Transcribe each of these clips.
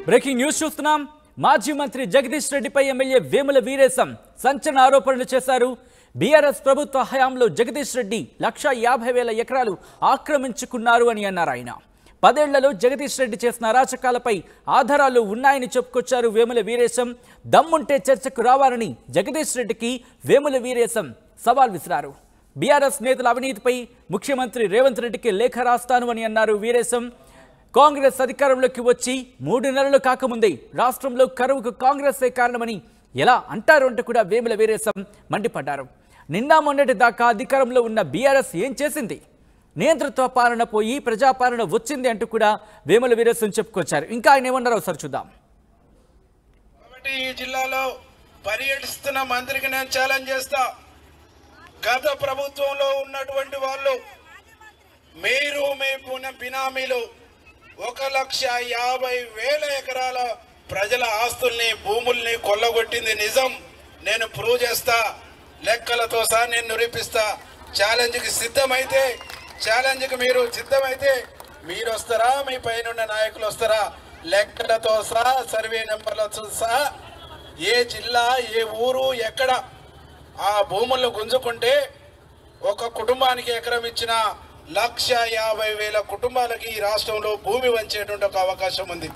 Breaking news చూస్తున్నాం. మాజీ మంత్రి జగదీష్ రెడ్డిపై ఎమ్మెల్యే వేముల వీరేశం సంచలన ఆరోపణలు చేశారు. బీఆర్ఎస్ ప్రభుత్వ హయాంలో జగదీష్ రెడ్డి 1,50,000 ఎకరాలు ఆక్రమించుకున్నారు అని అన్నారు. ఆయన 10 ఏళ్లలో జగదీష్ రెడ్డి చేసిన అరాచకాలపై ఆధారాలు ఉన్నాయని చెప్పుకొచ్చారు వేముల వీరేశం. దమ్ముంటే చర్చకు రావాలని జగదీష్ రెడ్డికి వేముల వీరేశం సవాల్ విసిరారు. బీఆర్ఎస్ నేతల అవినీతిపై ముఖ్యమంత్రి రేవంత్ రెడ్డికి లేఖ రాస్తాను అని అన్నారు వీరేశం. కాంగ్రెస్ అధికారంలోకి వచ్చి 3 నెలలు కాకముందే రాష్ట్రంలో కరువుకు కాంగ్రెసే కారణమని ఎలా అంటారు అంటూ కూడా వేముల వీరేశం మండిపడ్డారు. నిన్న మొన్నటి దాకా అధికారంలో ఉన్న బీఆర్ఎస్ ఏం చేసింది? నియంతృత్వ పాలన పోయి ప్రజాపాలన వచ్చింది అంటూ కూడా వేముల వీరేశం చెప్పుకొచ్చారు. ఇంకా ఆయన ఏమన్నారో ఒకసారి చూద్దాం. కాబట్టి ఈ జిల్లాలో పర్యటిస్తున్న మంత్రికి నేను ఛాలెంజ్ చేస్తా. గత ప్రభుత్వంలో ఉన్నటువంటి వాళ్ళు మీరు మీ బినామీలు 1,50,000 ఎకరాల ప్రజల ఆస్తుల్ని భూముల్ని కొల్లగొట్టింది నిజం. నేను ప్రూవ్ చేస్తా, లెక్కలతో సహా నేను నిరూపిస్తా. ఛాలెంజ్కి మీరు సిద్ధమైతే మీరు వస్తారా, మీ పైన నాయకులు వస్తారా? లెక్కలతో సహా సర్వే నెంబర్లతో సహా ఏ జిల్లా ఏ ఊరు ఎక్కడ ఆ భూములను గుంజుకుంటే ఒక కుటుంబానికి ఎకరం ఇచ్చిన 1,50,000 కుటుంబాలకి ఈ రాష్ట్రంలో భూమి వంచేటువంటి ఒక అవకాశం ఉంది.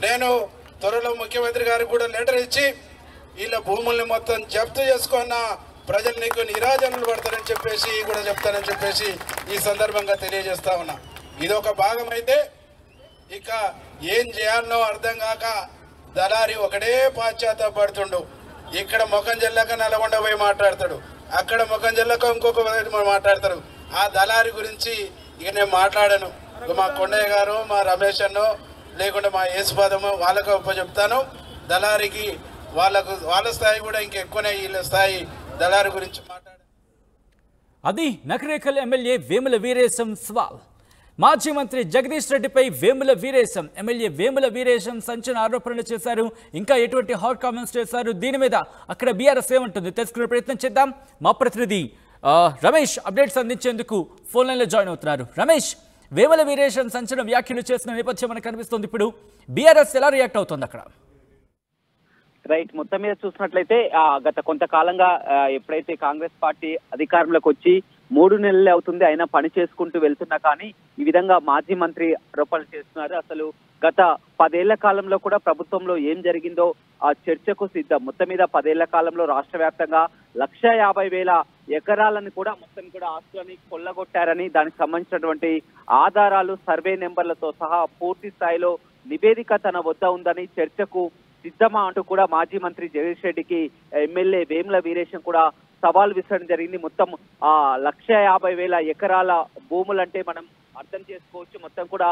నేను త్వరలో ముఖ్యమంత్రి గారికి కూడా లెటర్ ఇచ్చి వీళ్ళ భూముల్ని మొత్తం జప్తు చేసుకున్న ప్రజలు నీకు నిరాజనలు పడతారని చెప్పేసి కూడా చెప్తానని చెప్పేసి ఈ సందర్భంగా తెలియజేస్తా ఉన్నా. ఇదొక భాగం అయితే ఇక ఏం చేయాలనో అర్థం కాక దళారి ఒకటే పాశ్చాత్తాపడుతుండు. ఇక్కడ ముఖం జిల్లాక నల్గొండ పోయి మాట్లాడతాడు, అక్కడ ముఖం జిల్లాక ఇంకొక మాట్లాడతారు. ఆ దళారి గురించి ఇక నేను మాట్లాడను. మా కొండయ్య గారు, మా రమేష్ అన్నో లేకుంటే మా యేసుపాదము వాళ్ళకు చెప్తాను. దళారికి వాళ్ళ స్థాయి కూడా ఇంకెక్కువనే, వీళ్ళ స్థాయి దళారి గురించి మాట్లాడు. అది నకరేకల్ ఎమ్మెల్యే వేముల వీరేశం సవాల్. మాజీ మంత్రి జగదీష్ రెడ్డిపై ఎమ్మెల్యే వేముల వీరేశం సంచలన ఆరోపణలు చేశారు. ఇంకా ఎటువంటి హాట్ కామెంట్స్ చేశారు, దీని మీద అక్కడ బీఆర్ఎస్ ఏమంటుంది తెలుసుకునే ప్రయత్నం చేద్దాం. మా ప్రతినిధి రమేష్ అప్డేట్స్ అందించేందుకు ఫోన్ లైన్లో జాయిన్ అవుతున్నారు. రమేష్, వేముల వీరేశం సంచలన వ్యాఖ్యలు చేసిన నేపథ్యం మనకు కనిపిస్తుంది. ఇప్పుడు బీఆర్ఎస్ ఎలా రియాక్ట్ అవుతుంది అక్కడ? రైట్, మొత్తం మీద చూసినట్లయితే గత కొంతకాలంగా ఎప్పుడైతే కాంగ్రెస్ పార్టీ అధికారంలోకి వచ్చి 3 నెలలే అవుతుంది, అయినా పని చేసుకుంటూ వెళ్తున్నా కానీ ఈ విధంగా మాజీ మంత్రి ఆరోపణలు చేస్తున్నారు. అసలు గత 10 ఏళ్ల కాలంలో కూడా ప్రభుత్వంలో ఏం జరిగిందో ఆ చర్చకు సిద్ధం. మొత్తం మీద 10 ఏళ్ల కాలంలో రాష్ట్ర వ్యాప్తంగా 1,50,000 ఎకరాలను కూడా మొత్తం కూడా ఆస్తులని కొల్లగొట్టారని, దానికి సంబంధించినటువంటి ఆధారాలు సర్వే నెంబర్లతో సహా పూర్తి స్థాయిలో నివేదిక తన వద్ద ఉందని చర్చకు సిద్ధమా అంటూ కూడా మాజీ మంత్రి జగదీష్ రెడ్డికి ఎమ్మెల్యే వేముల వీరేశం కూడా సవాల్ విసరడం జరిగింది. మొత్తం 1,50,000 ఎకరాల భూములంటే మనం అర్థం చేసుకోవచ్చు. మొత్తం కూడా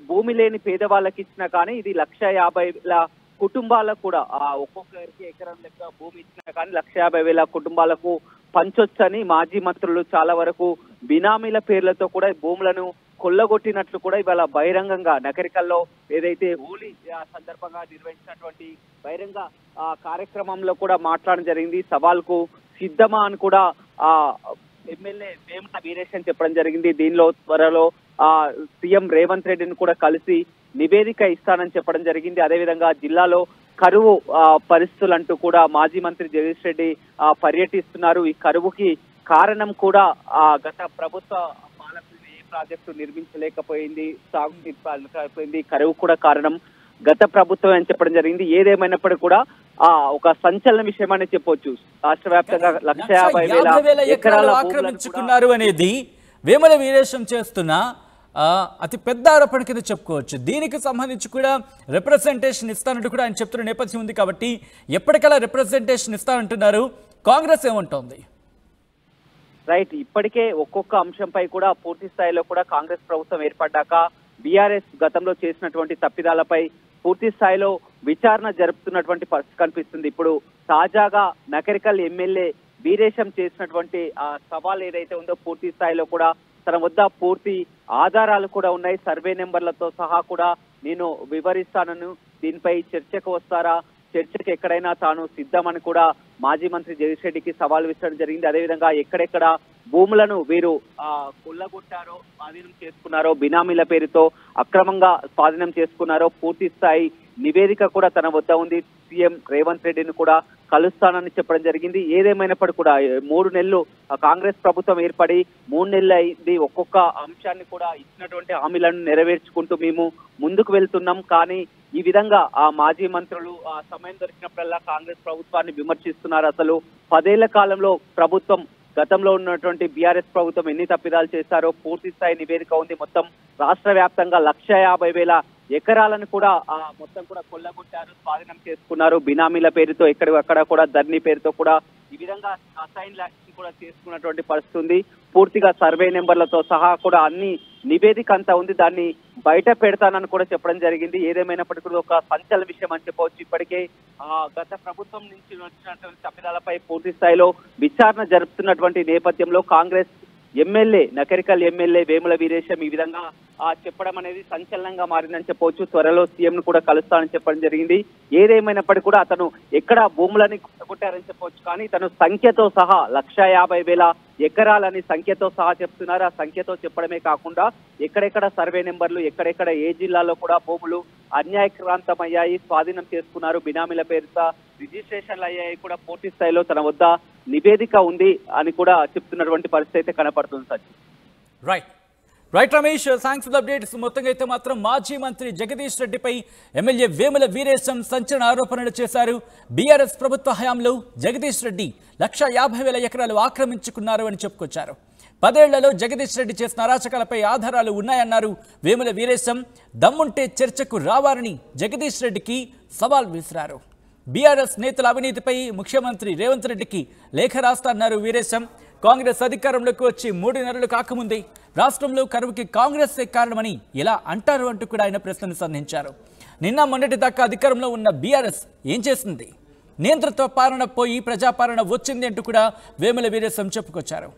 భూమి లేని పేదవాళ్ళకి ఇచ్చినా కానీ ఇది 1,50,000 కుటుంబాలకు కూడా ఒక్కొక్కరికి ఎకరం లెక్క భూమి ఇచ్చినా కానీ 1,50,000 కుటుంబాలకు పంచొచ్చని మాజీ మంత్రులు చాలా వరకు బినామీల పేర్లతో కూడా భూములను కొల్లగొట్టినట్లు కూడా ఇవాళ బహిరంగంగా నకరికల్లో ఏదైతే హోలీ సందర్భంగా నిర్వహించినటువంటి బహిరంగ కార్యక్రమంలో కూడా మాట్లాడడం జరిగింది. సవాల్కు సిద్ధమా అని కూడా ఎమ్మెల్యే వేముల వీరేశం చెప్పడం జరిగింది. దీనిలో త్వరలో సీఎం రేవంత్ రెడ్డిని కూడా కలిసి నివేదిక ఇస్తానని చెప్పడం జరిగింది. అదేవిధంగా జిల్లాలో కరువు పరిస్థితులు అంటూ కూడా మాజీ మంత్రి జగదీష్ రెడ్డి పర్యటిస్తున్నారు. ఈ కరువుకి కారణం కూడా గత ప్రభుత్వ పాలకులు ఏ ప్రాజెక్టు నిర్మించలేకపోయింది, సాగునీరు కరువు కూడా కారణం గత ప్రభుత్వం అని చెప్పడం జరిగింది. ఏదేమైనప్పటికీ కూడా ఒక సంచలన విషయం అని చెప్పొచ్చు. రాష్ట్ర వ్యాప్తంగా 1,50,000 ఎకరాలు ఆక్రమించుకున్నారు అనేది వేముల వీరేశం చేస్తున్న అతి పెద్ద ఆరోపణ కింద చెప్పుకోవచ్చు. దీనికి సంబంధించి కూడా రిప్రజెంటేషన్ ఇస్తానంటూ కూడా ఆయన చెప్తున్న నేపథ్యం ఉంది. కాబట్టి ఎప్పటికలా రిప్రజెంటేషన్ ఇస్తానంటున్నారు, కాంగ్రెస్ ఏమంటోంది? రైట్, ఇప్పటికే ఒక్కొక్క అంశంపై కూడా పూర్తి స్థాయిలో కూడా కాంగ్రెస్ ప్రభుత్వం ఏర్పడ్డాక బీఆర్ఎస్ గతంలో చేసినటువంటి తప్పిదాలపై పూర్తి స్థాయిలో విచారణ జరుపుతున్నటువంటి పరిస్థితి కనిపిస్తుంది. ఇప్పుడు తాజాగా నకరికల్ ఎమ్మెల్యే వీరేశం చేసినటువంటి సవాల్ ఏదైతే ఉందో పూర్తి స్థాయిలో కూడా తన వద్ద పూర్తి ఆధారాలు కూడా ఉన్నాయి. సర్వే నెంబర్లతో సహా కూడా నేను వివరిస్తానను, దీనిపై చర్చకు వస్తారా, చర్చకు ఎక్కడైనా తాను సిద్ధమని కూడా మాజీ మంత్రి జగదీష్ రెడ్డికి సవాల్ విసరడం జరిగింది. అదేవిధంగా ఎక్కడెక్కడ భూములను వీరు కొల్లగొట్టారో, స్వాధీనం చేసుకున్నారో, బినామీల పేరుతో అక్రమంగా స్వాధీనం చేసుకున్నారో పూర్తి స్థాయి నివేదిక కూడా తన వద్ద ఉంది. సీఎం రేవంత్ రెడ్డిని కూడా కలుస్తానని చెప్పడం జరిగింది. ఏదేమైనప్పటికీ కూడా 3 నెలలు కాంగ్రెస్ ప్రభుత్వం ఏర్పడి 3 నెలలు అయింది. ఒక్కొక్క అంశాన్ని కూడా ఇచ్చినటువంటి హామీలను నెరవేర్చుకుంటూ మేము ముందుకు వెళ్తున్నాం. కానీ ఈ విధంగా ఆ మాజీ మంత్రులు ఆ సమయం దొరికినప్పుడల్లా కాంగ్రెస్ ప్రభుత్వాన్ని విమర్శిస్తున్నారు. అసలు 10 ఏళ్ల కాలంలో ప్రభుత్వం, గతంలో ఉన్నటువంటి బీఆర్ఎస్ ప్రభుత్వం ఎన్ని తప్పిదాలు చేశారో పూర్తి స్థాయి నివేదిక ఉంది. మొత్తం రాష్ట్ర వ్యాప్తంగా 1,50,000 ఎకరాలను కూడా మొత్తం కూడా కొల్లగొట్టారు, స్వాధీనం చేసుకున్నారు. బినామీల పేరుతో ఎక్కడక్కడ కూడా ధరణి పేరుతో కూడా ఈ విధంగా అసైన్ ల్యాండ్స్ కూడా చేసుకున్నటువంటి పరిస్థితి ఉంది. పూర్తిగా సర్వే నెంబర్లతో సహా కూడా అన్ని నివేదిక అంతా ఉంది. దాన్ని బయట పెడతానని కూడా చెప్పడం జరిగింది. ఏదేమైనప్పటికీ కూడా ఒక సంచలన విషయం అని చెప్పవచ్చు. ఇప్పటికే గత ప్రభుత్వం నుంచి వచ్చినటువంటి తప్పిదాలపై పూర్తి స్థాయిలో విచారణ జరుపుతున్నటువంటి నేపథ్యంలో కాంగ్రెస్ ఎమ్మెల్యే, నకరికల్ ఎమ్మెల్యే వేముల వీరేశం ఈ విధంగా చెప్పడం అనేది సంచలనంగా మారిందని చెప్పవచ్చు. త్వరలో సీఎం ను కూడా కలుస్తానని చెప్పడం జరిగింది. ఏదేమైనప్పటికీ కూడా అతను ఎక్కడ భూములని కొట్టారని చెప్పవచ్చు. కానీ తను సంఖ్యతో సహా 1,50,000 ఎకరాలని సంఖ్యతో సహా చెప్తున్నారు. ఆ సంఖ్యతో చెప్పడమే కాకుండా ఎక్కడెక్కడ సర్వే నెంబర్లు, ఎక్కడెక్కడ ఏ జిల్లాలో కూడా భూములు అన్యాయక్రాంతమయ్యాయి, స్వాధీనం చేసుకున్నారు, బినామీల పేరుతో రిజిస్ట్రేషన్లు అయ్యాయి కూడా పూర్తి స్థాయిలో తన వద్ద నివేదిక ఉంది అని కూడా చెప్తున్నటువంటి పరిస్థితి అయితే కనపడుతుంది. Sachin. Right Ramesh, thanks for the updates. మొత్తంగా అయితే మాత్రం మాజీ మంత్రి జగదీష్ రెడ్డిపై ఎమ్మెల్యే వేముల వీరేశం సంచలన ఆరోపణలు చేశారు. బీఆర్ఎస్ ప్రభుత్వ హయాంలో జగదీష్ రెడ్డి 1,50,000 ఎకరాలు ఆక్రమించుకున్నారు అని చెప్పుకొచ్చారు. 10 ఏళ్లలో జగదీష్ రెడ్డి చేసిన అరాచకాలపై ఆధారాలు ఉన్నాయన్నారు వేముల వీరేశం. దమ్ముంటే చర్చకు రావాలని జగదీష్ రెడ్డికి సవాల్ విసిరారు. బీఆర్ఎస్ నేతల అవినీతిపై ముఖ్యమంత్రి రేవంత్ రెడ్డికి లేఖ రాస్తారన్నారు వీరేశం. కాంగ్రెస్ అధికారంలోకి వచ్చి 3 నెలలు కాకముందే రాష్ట్రంలో కరువుకి కాంగ్రెసే కారణమని ఎలా అంటారు అంటూ కూడా ఆయన ప్రశ్నలు సంధించారు. నిన్న మొన్నటి దాకా అధికారంలో ఉన్న బీఆర్ఎస్ ఏం చేసింది? నియంత్రిత పాలన పోయి ప్రజాపాలన వచ్చింది అంటూ కూడా వేముల వీరేశం చెప్పుకొచ్చారు.